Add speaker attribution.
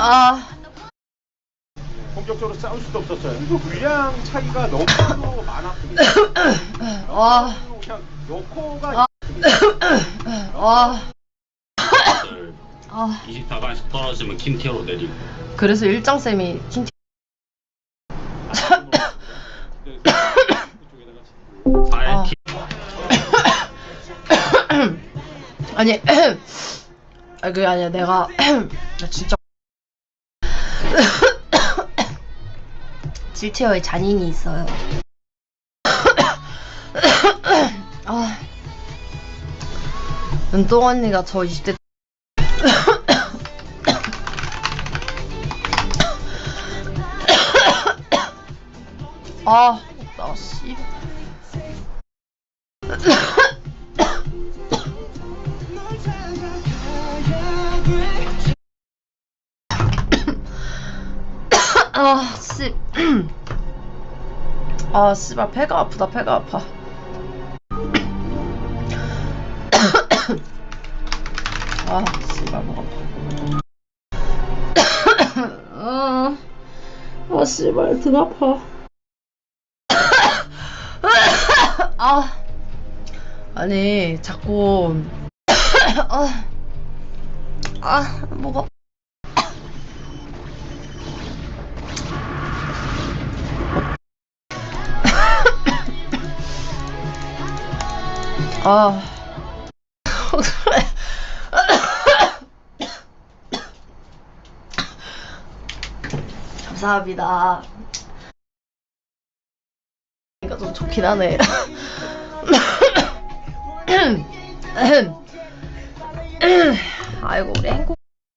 Speaker 1: 아,
Speaker 2: 본격적으로 싸울 수도 없었어요. 분량 차이가 너무 많았거든요.
Speaker 1: 와,
Speaker 2: 그냥 넣고가
Speaker 1: 와, 아,
Speaker 3: 24반씩 떨어지면 킴티어로 내리고.
Speaker 1: 그래서 일장쌤이 틴티.
Speaker 3: 아예
Speaker 1: 아.
Speaker 3: 킴.
Speaker 1: 아니, 아, 그게 아니야. 내가, 나 진짜. 질체어에 잔인이 있어요. 아, 은동 언니가 저 20대 아, 나 씨. 아, 씨. 아, 씨발, 배가 아프다, 배가 아파. 아, 씨발, 목 아파. 아, 씨발, 등 아파. 아, 아니, 자꾸. 목 아파. 아, 감사합니다. 이거 좀 좋긴 하네. 아이고, 우리 행복.